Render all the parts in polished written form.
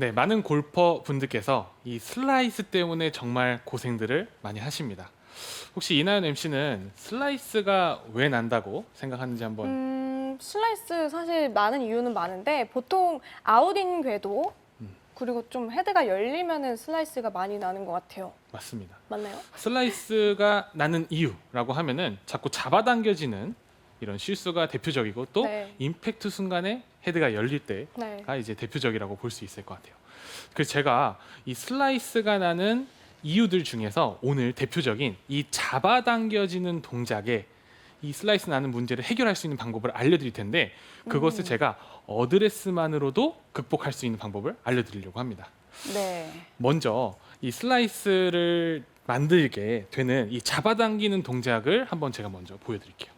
네, 많은 골퍼 분들께서 이 슬라이스 때문에 정말 고생들을 많이 하십니다. 혹시 이나연 MC는 슬라이스가 왜 난다고 생각하는지 한번. 슬라이스 사실 많은 이유는 많은데 보통 아웃인 궤도 그리고 좀 헤드가 열리면은 슬라이스가 많이 나는 것 같아요. 맞습니다. 맞나요? 슬라이스가 나는 이유라고 하면은 자꾸 잡아당겨지는 이런 실수가 대표적이고 또 네. 임팩트 순간에 헤드가 열릴 때가 네. 이제 대표적이라고 볼 수 있을 것 같아요. 그래서 제가 이 슬라이스가 나는 이유들 중에서 오늘 대표적인 이 잡아당겨지는 동작에 이 슬라이스 나는 문제를 해결할 수 있는 방법을 알려드릴 텐데 그것을 제가 어드레스만으로도 극복할 수 있는 방법을 알려드리려고 합니다. 네. 먼저 이 슬라이스를 만들게 되는 이 잡아당기는 동작을 한번 제가 먼저 보여드릴게요.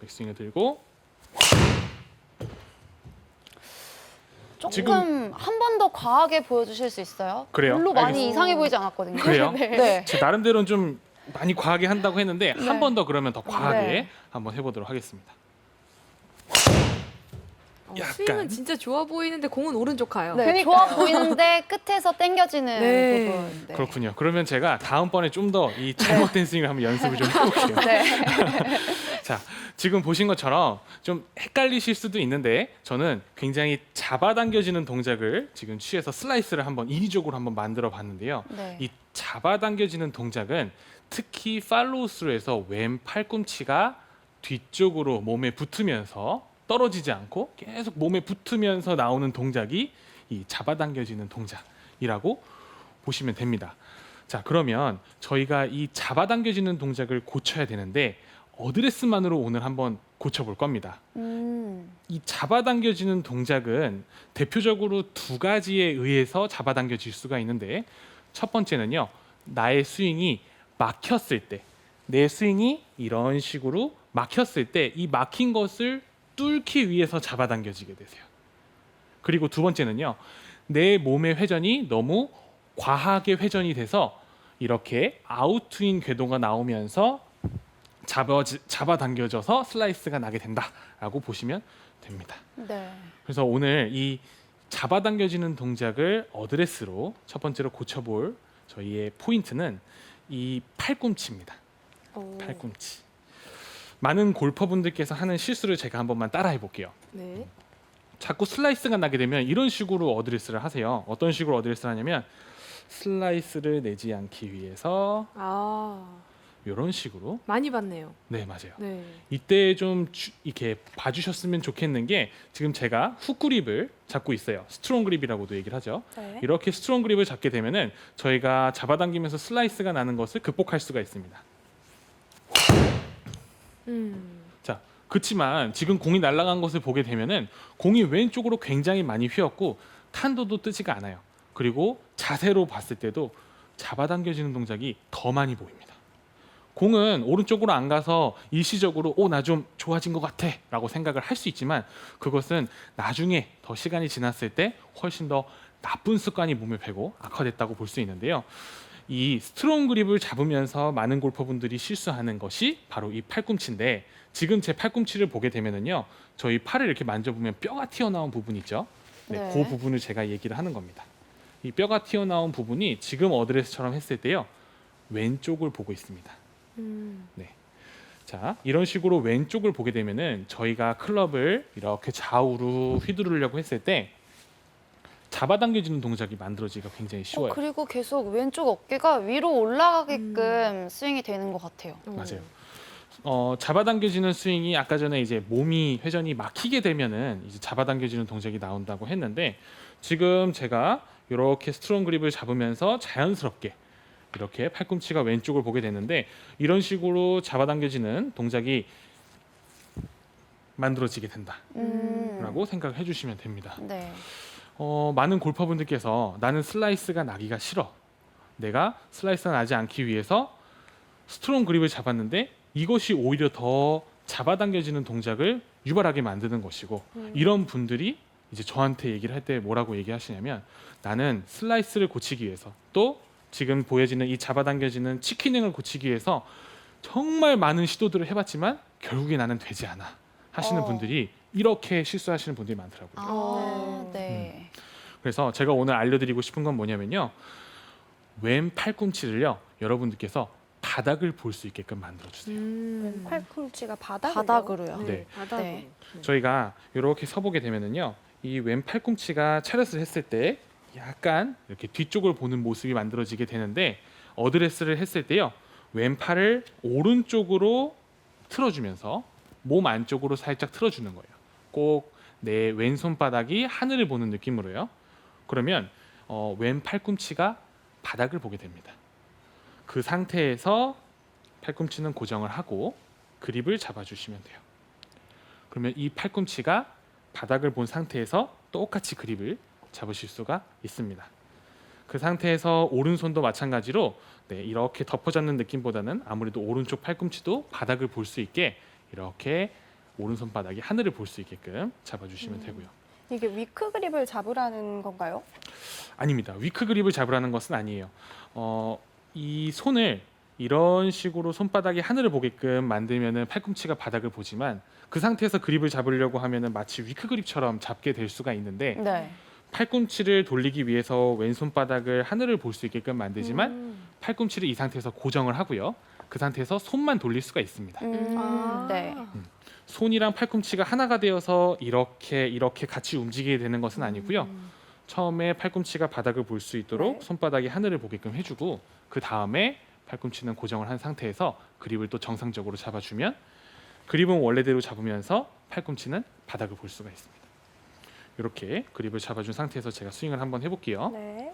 백스윙을 들고 조금 지금- 한 번 더 과하게 보여주실 수 있어요? 그래요? 별로 많이 알겠습니다. 이상해 보이지 않았거든요. 그래요? 네. 제 나름대로는 좀 많이 과하게 한다고 했는데 네. 한 번 더 그러면 더 과하게 네. 한번 해보도록 하겠습니다. 약간. 스윙은 진짜 좋아 보이는데 공은 오른쪽 가요. 네, 그러니까요. 좋아 보이는데 끝에서 당겨지는 네. 부분. 네. 그렇군요. 그러면 제가 다음번에 좀 더 이 잘못된 스윙을 한번 연습을 좀 해볼게요. 네. 자, 지금 보신 것처럼 좀 헷갈리실 수도 있는데 저는 굉장히 잡아당겨지는 동작을 지금 취해서 슬라이스를 한번 인위적으로 한번 만들어 봤는데요. 네. 이 잡아당겨지는 동작은 특히 팔로우 스루에서 왼 팔꿈치가 뒤쪽으로 몸에 붙으면서 떨어지지 않고 계속 몸에 붙으면서 나오는 동작이 이 잡아당겨지는 동작이라고 보시면 됩니다. 자, 그러면 저희가 이 잡아당겨지는 동작을 고쳐야 되는데 어드레스만으로 오늘 한번 고쳐볼 겁니다. 이 잡아당겨지는 동작은 대표적으로 두 가지에 의해서 잡아당겨질 수가 있는데 첫 번째는요, 나의 스윙이 막혔을 때, 내 스윙이 이런 식으로 막혔을 때 이 막힌 것을 뚫기 위해서 잡아당겨지게 되세요. 그리고 두 번째는요, 내 몸의 회전이 너무 과하게 회전이 돼서 이렇게 아웃트인 궤도가 나오면서 잡아당겨져서 슬라이스가 나게 된다라고 보시면 됩니다. 네. 그래서 오늘 이 잡아당겨지는 동작을 어드레스로 첫 번째로 고쳐볼 저희의 포인트는 이 팔꿈치입니다. 팔꿈치. 많은 골퍼분들께서 하는 실수를 제가 한 번만 따라해 볼게요. 네. 자꾸 슬라이스가 나게 되면 이런 식으로 어드레스를 하세요. 어떤 식으로 어드레스를 하냐면 슬라이스를 내지 않기 위해서 이런 식으로. 많이 봤네요. 네, 맞아요. 네. 이때 좀 이렇게 봐주셨으면 좋겠는 게 지금 제가 훅 그립을 잡고 있어요. 스트롱 그립이라고도 얘기를 하죠. 네. 이렇게 스트롱 그립을 잡게 되면은 저희가 잡아당기면서 슬라이스가 나는 것을 극복할 수가 있습니다. 자, 그렇지만 지금 공이 날아간 것을 보게 되면은 공이 왼쪽으로 굉장히 많이 휘었고 탄도도 뜨지가 않아요. 그리고 자세로 봤을 때도 잡아당겨지는 동작이 더 많이 보입니다. 공은 오른쪽으로 안 가서 일시적으로 나 좀 좋아진 것 같아 라고 생각을 할 수 있지만 그것은 나중에 더 시간이 지났을 때 훨씬 더 나쁜 습관이 몸에 배고 악화됐다고 볼 수 있는데요. 이 스트롱 그립을 잡으면서 많은 골퍼분들이 실수하는 것이 바로 이 팔꿈치인데 지금 제 팔꿈치를 보게 되면은요, 저희 팔을 이렇게 만져보면 뼈가 튀어나온 부분 있죠. 네, 네. 그 부분을 제가 얘기를 하는 겁니다. 이 뼈가 튀어나온 부분이 지금 어드레스처럼 했을 때요, 왼쪽을 보고 있습니다. 네. 자, 이런 식으로 왼쪽을 보게 되면은 저희가 클럽을 이렇게 좌우로 휘두르려고 했을 때 잡아당겨지는 동작이 만들어지기가 굉장히 쉬워요. 그리고 계속 왼쪽 어깨가 위로 올라가게끔 스윙이 되는 것 같아요. 맞아요. 잡아당겨지는 스윙이 아까 전에 이제 몸이 회전이 막히게 되면은 이제 잡아당겨지는 동작이 나온다고 했는데 지금 제가 이렇게 스트롱 그립을 잡으면서 자연스럽게 이렇게 팔꿈치가 왼쪽을 보게 되는데 이런 식으로 잡아당겨지는 동작이 만들어지게 된다라고 생각을 해주시면 됩니다. 네. 많은 골퍼분들께서 나는 슬라이스가 나기가 싫어. 내가 슬라이스가 나지 않기 위해서 스트롱 그립을 잡았는데 이것이 오히려 더 잡아당겨지는 동작을 유발하게 만드는 것이고 이런 분들이 이제 저한테 얘기를 할 때 뭐라고 얘기하시냐면 나는 슬라이스를 고치기 위해서 또 지금 보여지는 이 잡아당겨지는 치킨행을 고치기 위해서 정말 많은 시도들을 해봤지만 결국에 나는 되지 않아 하시는 분들이 이렇게 실수하시는 분들이 많더라고요. 네. 그래서 제가 오늘 알려드리고 싶은 건 뭐냐면요. 왼 팔꿈치를요. 여러분들께서 바닥을 볼 수 있게끔 만들어주세요. 팔꿈치가 바닥으로. 바닥으로요. 네. 바닥으로. 네. 저희가 이렇게 서보게 되면은요. 이 왼 팔꿈치가 차렷을 했을 때 약간 이렇게 뒤쪽을 보는 모습이 만들어지게 되는데 어드레스를 했을 때요. 왼팔을 오른쪽으로 틀어주면서 몸 안쪽으로 살짝 틀어주는 거예요. 꼭 내 왼손바닥이 하늘을 보는 느낌으로요. 그러면 왼 팔꿈치가 바닥을 보게 됩니다. 그 상태에서 팔꿈치는 고정을 하고 그립을 잡아주시면 돼요. 그러면 이 팔꿈치가 바닥을 본 상태에서 똑같이 그립을 잡으실 수가 있습니다. 그 상태에서 오른손도 마찬가지로 이렇게 덮어잡는 느낌보다는 아무래도 오른쪽 팔꿈치도 바닥을 볼 수 있게 이렇게 오른손 바닥이 하늘을 볼 수 있게끔 잡아주시면 되고요. 이게 위크 그립을 잡으라는 건가요? 아닙니다. 위크 그립을 잡으라는 것은 아니에요. 이 손을 이런 식으로 손바닥이 하늘을 보게끔 만들면은 팔꿈치가 바닥을 보지만 그 상태에서 그립을 잡으려고 하면은 마치 위크 그립처럼 잡게 될 수가 있는데 네. 팔꿈치를 돌리기 위해서 왼손바닥을 하늘을 볼 수 있게끔 만들지만 팔꿈치를 이 상태에서 고정을 하고요. 그 상태에서 손만 돌릴 수가 있습니다. 네. 손이랑 팔꿈치가 하나가 되어서 이렇게 같이 움직이게 되는 것은 아니고요. 처음에 팔꿈치가 바닥을 볼 수 있도록 네. 손바닥이 하늘을 보게끔 해주고 그 다음에 팔꿈치는 고정을 한 상태에서 그립을 또 정상적으로 잡아주면 그립은 원래대로 잡으면서 팔꿈치는 바닥을 볼 수가 있습니다. 이렇게 그립을 잡아준 상태에서 제가 스윙을 한번 해볼게요. 네.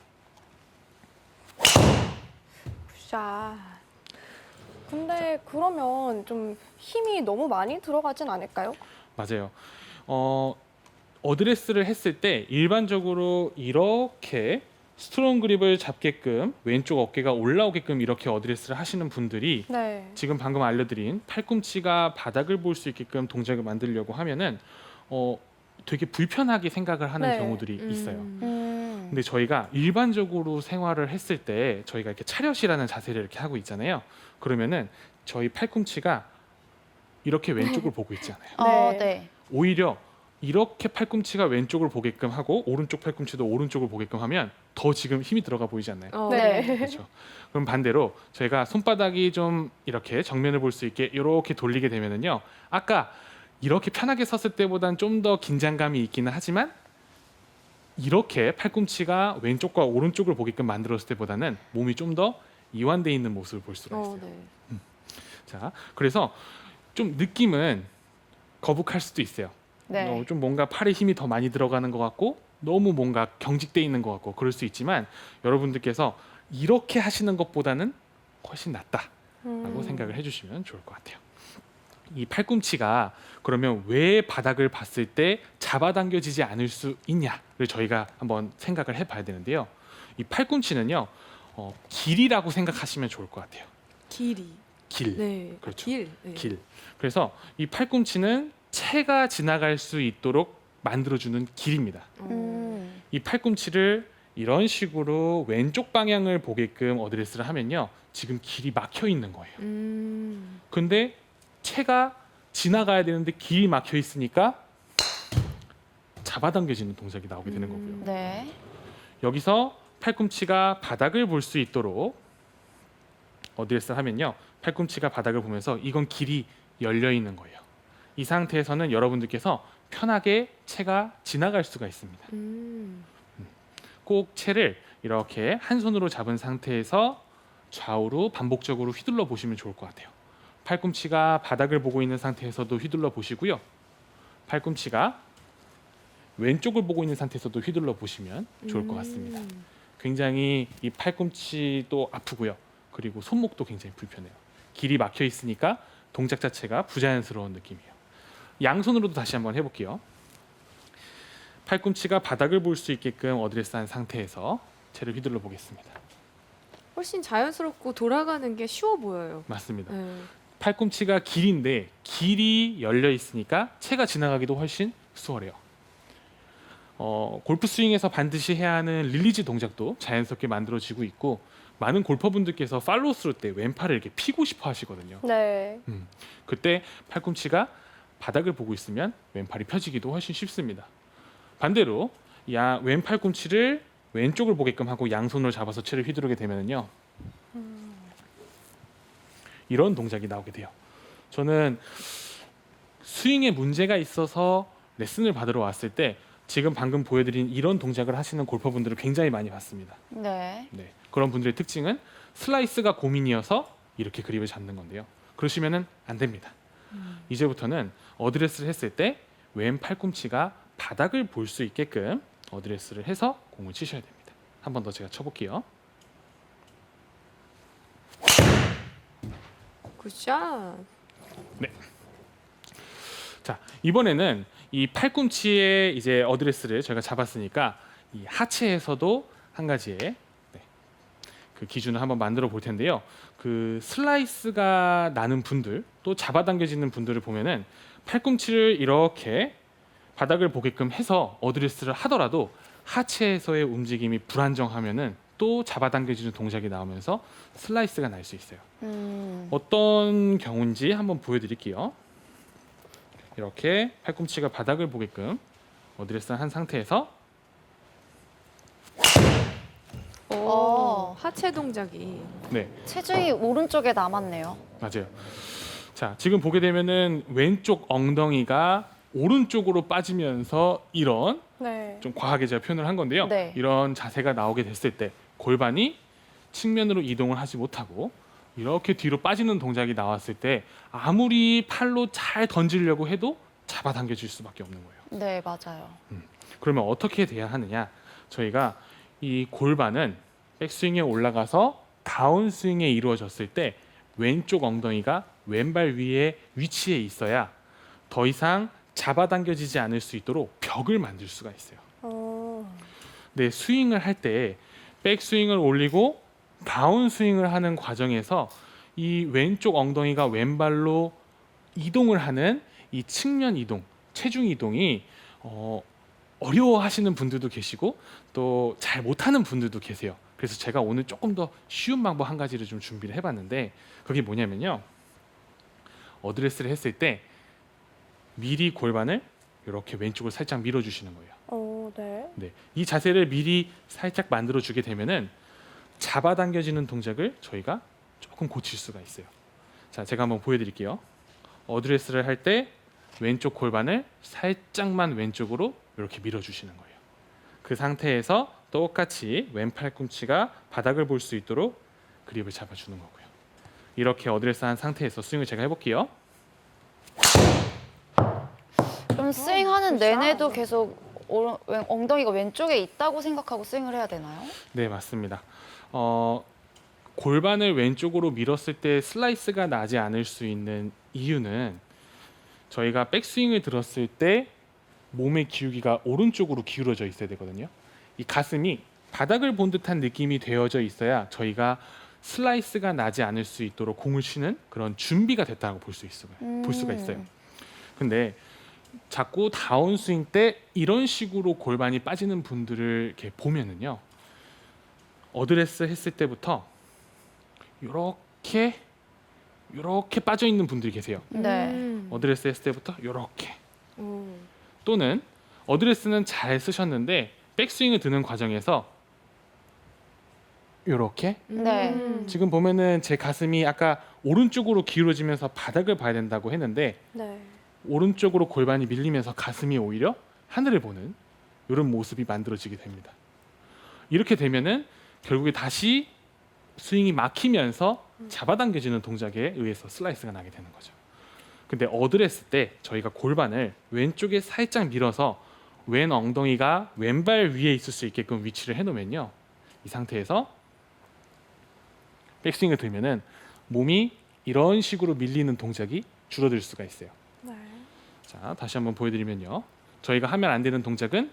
굿샷. 근데 그러면 좀 힘이 너무 많이 들어가진 않을까요? 맞아요. 어드레스를 했을 때 일반적으로 이렇게 스트롱 그립을 잡게끔 왼쪽 어깨가 올라오게끔 이렇게 어드레스를 하시는 분들이 네. 지금 방금 알려드린 팔꿈치가 바닥을 볼 수 있게끔 동작을 만들려고 하면은 되게 불편하게 생각을 하는 네. 경우들이 있어요. 음. 근데 저희가 일반적으로 생활을 했을 때 저희가 이렇게 차렷이라는 자세를 이렇게 하고 있잖아요. 그러면은 저희 팔꿈치가 이렇게 왼쪽을 보고 있지 않아요. 네. 네. 오히려 이렇게 팔꿈치가 왼쪽을 보게끔 하고 오른쪽 팔꿈치도 오른쪽을 보게끔 하면 더 지금 힘이 들어가 보이지 않나요? 네. 그렇죠. 그럼 반대로 저희가 손바닥이 좀 이렇게 정면을 볼 수 있게 이렇게 돌리게 되면은요. 아까 이렇게 편하게 섰을 때보단 좀 더 긴장감이 있기는 하지만 이렇게 팔꿈치가 왼쪽과 오른쪽을 보게끔 만들었을 때보다는 몸이 좀 더 이완돼 있는 모습을 볼 수가 있어요. 네. 자, 그래서 좀 느낌은 거북할 수도 있어요. 네. 좀 뭔가 팔에 힘이 더 많이 들어가는 것 같고 너무 뭔가 경직돼 있는 것 같고 그럴 수 있지만 여러분들께서 이렇게 하시는 것보다는 훨씬 낫다라고 생각을 해주시면 좋을 것 같아요. 이 팔꿈치가 그러면 왜 바닥을 봤을 때 잡아당겨지지 않을 수 있냐를 저희가 한번 생각을 해봐야 되는데요. 이 팔꿈치는요 길이라고 생각하시면 좋을 것 같아요. 길이. 길. 네. 그렇죠. 길. 네. 길. 그래서 이 팔꿈치는 채가 지나갈 수 있도록 만들어주는 길입니다. 이 팔꿈치를 이런 식으로 왼쪽 방향을 보게끔 어드레스를 하면요. 지금 길이 막혀 있는 거예요. 근데 채가 지나가야 되는데 길이 막혀 있으니까 잡아당겨지는 동작이 나오게 되는 거고요. 네. 여기서 팔꿈치가 바닥을 볼 수 있도록 어드레스를 하면요. 팔꿈치가 바닥을 보면서 이건 길이 열려 있는 거예요. 이 상태에서는 여러분들께서 편하게 채가 지나갈 수가 있습니다. 꼭 채를 이렇게 한 손으로 잡은 상태에서 좌우로 반복적으로 휘둘러 보시면 좋을 것 같아요. 팔꿈치가 바닥을 보고 있는 상태에서도 휘둘러 보시고요. 팔꿈치가 왼쪽을 보고 있는 상태에서도 휘둘러 보시면 좋을 것 같습니다. 굉장히 이 팔꿈치도 아프고요. 그리고 손목도 굉장히 불편해요. 길이 막혀 있으니까 동작 자체가 부자연스러운 느낌이에요. 양손으로도 다시 한번 해볼게요. 팔꿈치가 바닥을 볼 수 있게끔 어드레스한 상태에서 채를 휘둘러 보겠습니다. 훨씬 자연스럽고 돌아가는 게 쉬워 보여요. 맞습니다. 네. 팔꿈치가 길인데 길이 열려 있으니까 채가 지나가기도 훨씬 수월해요. 골프 스윙에서 반드시 해야 하는 릴리즈 동작도 자연스럽게 만들어지고 있고 많은 골퍼분들께서 팔로우 스루 때 왼팔을 이렇게 피고 싶어 하시거든요. 네. 그때 팔꿈치가 바닥을 보고 있으면 왼팔이 펴지기도 훨씬 쉽습니다. 반대로 왼 팔꿈치를 왼쪽을 보게끔 하고 양손으로 잡아서 채를 휘두르게 되면요. 이런 동작이 나오게 돼요. 저는 스윙에 문제가 있어서 레슨을 받으러 왔을 때 지금 방금 보여드린 이런 동작을 하시는 골퍼분들을 굉장히 많이 봤습니다. 네. 네, 그런 분들의 특징은 슬라이스가 고민이어서 이렇게 그립을 잡는 건데요. 그러시면은 안 됩니다. 이제부터는 어드레스를 했을 때 왼 팔꿈치가 바닥을 볼 수 있게끔 어드레스를 해서 공을 치셔야 됩니다. 한 번 더 제가 쳐볼게요. 굿샷. 자, 이번에는 이 팔꿈치에 이제 어드레스를 저희가 잡았으니까 이 하체에서도 한 가지의 그 기준을 한번 만들어 볼 텐데요. 그 슬라이스가 나는 분들 또 잡아당겨지는 분들을 보면은 팔꿈치를 이렇게 바닥을 보게끔 해서 어드레스를 하더라도 하체에서의 움직임이 불안정하면은 또 잡아당겨지는 동작이 나오면서 슬라이스가 날 수 있어요. 어떤 경우인지 한번 보여드릴게요. 이렇게 팔꿈치가 바닥을 보게끔 어드레스를 한 상태에서 오, 하체 동작이. 네, 체중이 오른쪽에 남았네요. 맞아요. 자, 지금 보게 되면은 왼쪽 엉덩이가 오른쪽으로 빠지면서 이런 네. 좀 과하게 제가 표현을 한 건데요. 네. 이런 자세가 나오게 됐을 때 골반이 측면으로 이동을 하지 못하고 이렇게 뒤로 빠지는 동작이 나왔을 때 아무리 팔로 잘 던지려고 해도 잡아당겨질 수밖에 없는 거예요. 네, 맞아요. 그러면 어떻게 돼야 하느냐? 저희가 이 골반은 백스윙에 올라가서 다운스윙에 이루어졌을 때 왼쪽 엉덩이가 왼발 위에 위치해 있어야 더 이상 잡아당겨지지 않을 수 있도록 벽을 만들 수가 있어요. 네, 스윙을 할 때 백스윙을 올리고 다운스윙을 하는 과정에서 이 왼쪽 엉덩이가 왼발로 이동을 하는 이 측면 이동, 체중 이동이 어려워하시는 분들도 계시고 또 잘 못하는 분들도 계세요. 그래서 제가 오늘 조금 더 쉬운 방법 한 가지를 좀 준비를 해봤는데 그게 뭐냐면요. 어드레스를 했을 때 미리 골반을 이렇게 왼쪽으로 살짝 밀어주시는 거예요. 네. 네, 이 자세를 미리 살짝 만들어주게 되면은 잡아당겨지는 동작을 저희가 조금 고칠 수가 있어요. 자, 제가 한번 보여드릴게요. 어드레스를 할 때 왼쪽 골반을 살짝만 왼쪽으로 이렇게 밀어주시는 거예요. 그 상태에서 똑같이 왼 팔꿈치가 바닥을 볼 수 있도록 그립을 잡아주는 거고요. 이렇게 어드레스한 상태에서 스윙을 제가 해볼게요. 그럼 스윙하는 굿샷. 내내도 계속 엉덩이가 왼쪽에 있다고 생각하고 스윙을 해야 되나요? 네, 맞습니다. 골반을 왼쪽으로 밀었을 때 슬라이스가 나지 않을 수 있는 이유는 저희가 백스윙을 들었을 때 몸의 기울기가 오른쪽으로 기울어져 있어야 되거든요. 이 가슴이 바닥을 본 듯한 느낌이 되어져 있어야 저희가 슬라이스가 나지 않을 수 있도록 공을 치는 그런 준비가 됐다고 볼 수가 있어요. 근데 자꾸 다운스윙 때 이런 식으로 골반이 빠지는 분들을 이렇게 보면은요. 어드레스 했을 때부터 이렇게 빠져 있는 분들이 계세요. 네. 어드레스 했을 때부터 이렇게 또는 어드레스는 잘 쓰셨는데 백스윙을 드는 과정에서 이렇게 네. 지금 보면은 제 가슴이 아까 오른쪽으로 기울어지면서 바닥을 봐야 된다고 했는데 네. 오른쪽으로 골반이 밀리면서 가슴이 오히려 하늘을 보는 이런 모습이 만들어지게 됩니다. 이렇게 되면은 결국에 다시 스윙이 막히면서 잡아당겨지는 동작에 의해서 슬라이스가 나게 되는 거죠. 근데 어드레스 때 저희가 골반을 왼쪽에 살짝 밀어서 왼 엉덩이가 왼발 위에 있을 수 있게끔 위치를 해놓으면요. 이 상태에서 백스윙을 들면은 몸이 이런 식으로 밀리는 동작이 줄어들 수가 있어요. 네. 자, 다시 한번 보여드리면요. 저희가 하면 안 되는 동작은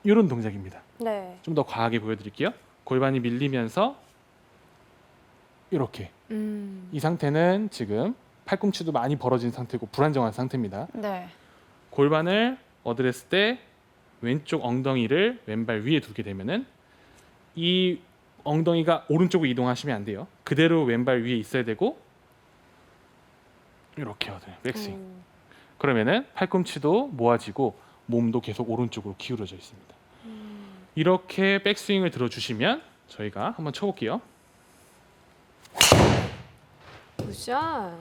이런 동작입니다. 네. 좀 더 과하게 보여드릴게요. 골반이 밀리면서 이렇게 이 상태는 지금 팔꿈치도 많이 벌어진 상태고 불안정한 상태입니다. 네. 골반을 어드레스 때 왼쪽 엉덩이를 왼발 위에 두게 되면은 이 엉덩이가 오른쪽으로 이동하시면 안 돼요. 그대로 왼발 위에 있어야 되고 이렇게 백스윙. 그러면은 팔꿈치도 모아지고 몸도 계속 오른쪽으로 기울어져 있습니다. 이렇게 백스윙을 들어주시면 저희가 한번 쳐볼게요. 굿샷.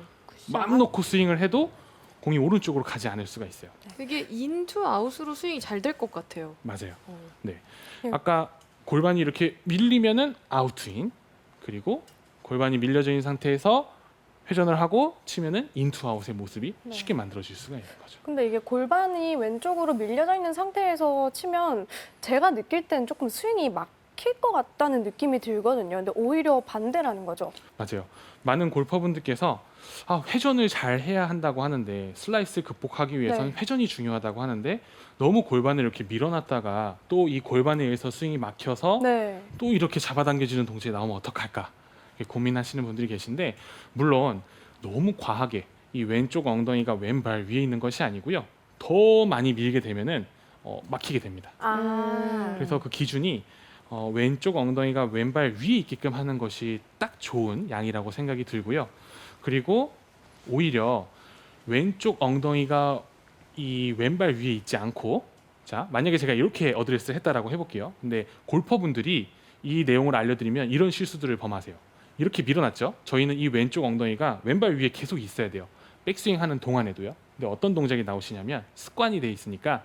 마음 놓고 스윙을 해도 공이 오른쪽으로 가지 않을 수가 있어요. 되게 인투 아웃으로 스윙이 잘 될 것 같아요. 맞아요. 어. 아까 골반이 이렇게 밀리면은 아웃인, 그리고 골반이 밀려져 있는 상태에서 회전을 하고 치면은 인투 아웃의 모습이 네. 쉽게 만들어질 수가 있는 거죠. 근데 이게 골반이 왼쪽으로 밀려져 있는 상태에서 치면 제가 느낄 땐 조금 스윙이 막힐 것 같다는 느낌이 들거든요. 근데 오히려 반대라는 거죠. 맞아요. 많은 골퍼분들께서 회전을 잘 해야 한다고 하는데, 슬라이스 극복하기 위해서는 네. 회전이 중요하다고 하는데, 너무 골반을 이렇게 밀어놨다가 또 이 골반에 의해서 스윙이 막혀서 네. 또 이렇게 잡아당겨지는 동작이 나오면 어떡할까 이렇게 고민하시는 분들이 계신데, 물론 너무 과하게 이 왼쪽 엉덩이가 왼발 위에 있는 것이 아니고요, 더 많이 밀게 되면은 막히게 됩니다. 그래서 그 기준이 왼쪽 엉덩이가 왼발 위에 있게끔 하는 것이 딱 좋은 양이라고 생각이 들고요. 그리고 오히려 왼쪽 엉덩이가 이 왼발 위에 있지 않고, 자, 만약에 제가 이렇게 어드레스를 했다라고 해볼게요. 근데 골퍼분들이 이 내용을 알려드리면 이런 실수들을 범하세요. 이렇게 밀어놨죠. 저희는 이 왼쪽 엉덩이가 왼발 위에 계속 있어야 돼요. 백스윙 하는 동안에도요. 근데 어떤 동작이 나오시냐면, 습관이 돼 있으니까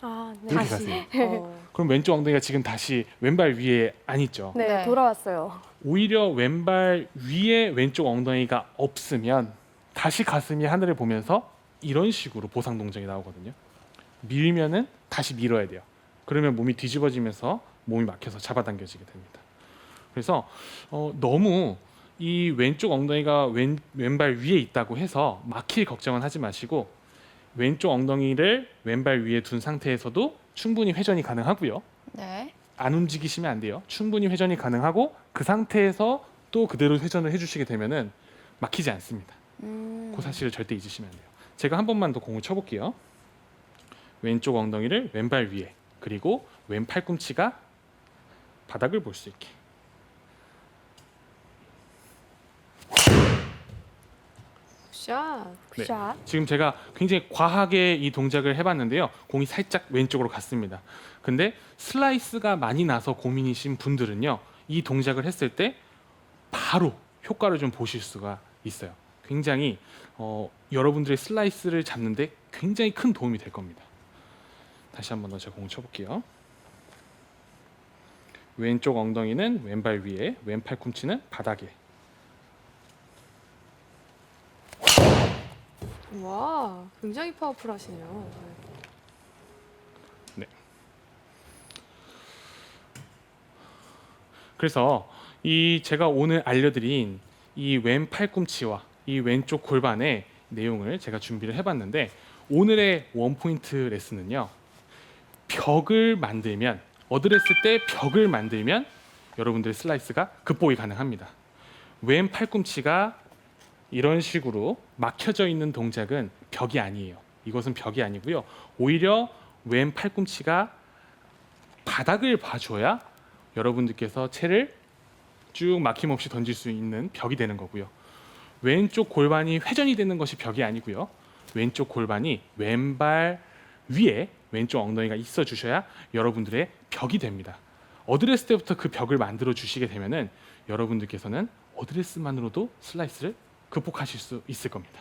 네. 이렇게 가세요. 어. 그럼 왼쪽 엉덩이가 지금 다시 왼발 위에 안 있죠. 네, 네. 돌아왔어요. 오히려 왼발 위에 왼쪽 엉덩이가 없으면 다시 가슴이 하늘을 보면서 이런 식으로 보상 동작이 나오거든요. 밀면은 다시 밀어야 돼요. 그러면 몸이 뒤집어지면서 몸이 막혀서 잡아당겨지게 됩니다. 그래서 너무 이 왼쪽 엉덩이가 왼발 위에 있다고 해서 막힐 걱정은 하지 마시고, 왼쪽 엉덩이를 왼발 위에 둔 상태에서도 충분히 회전이 가능하고요. 네. 안 움직이시면 안 돼요. 충분히 회전이 가능하고, 그 상태에서 또 그대로 회전을 해주시게 되면은 막히지 않습니다. 그 사실을 절대 잊으시면 안 돼요. 제가 한 번만 더 공을 쳐볼게요. 왼쪽 엉덩이를 왼발 위에, 그리고 왼 팔꿈치가 바닥을 볼 수 있게. 굿샷. 네. 굿샷. 지금 제가 굉장히 과하게 이 동작을 해봤는데요. 공이 살짝 왼쪽으로 갔습니다. 근데 슬라이스가 많이 나서 고민이신 분들은요, 이 동작을 했을 때 바로 효과를 좀 보실 수가 있어요. 굉장히 여러분들의 슬라이스를 잡는데 굉장히 큰 도움이 될 겁니다. 다시 한 번 더 제가 공을 쳐볼게요. 왼쪽 엉덩이는 왼발 위에, 왼 팔꿈치는 바닥에. 와, 굉장히 파워풀하시네요. 그래서 이 제가 오늘 알려드린 이 왼 팔꿈치와 이 왼쪽 골반의 내용을 제가 준비를 해봤는데, 오늘의 원포인트 레슨은요, 벽을 만들면, 어드레스 때 벽을 만들면 여러분들의 슬라이스가 극복이 가능합니다. 왼 팔꿈치가 이런 식으로 막혀져 있는 동작은 벽이 아니에요. 이것은 벽이 아니고요. 오히려 왼 팔꿈치가 바닥을 봐줘야 여러분들께서 채를 쭉 막힘없이 던질 수 있는 벽이 되는 거고요. 왼쪽 골반이 회전이 되는 것이 벽이 아니고요. 왼쪽 골반이 왼발 위에 왼쪽 엉덩이가 있어 주셔야 여러분들의 벽이 됩니다. 어드레스 때부터 그 벽을 만들어 주시게 되면은 여러분들께서는 어드레스만으로도 슬라이스를 극복하실 수 있을 겁니다.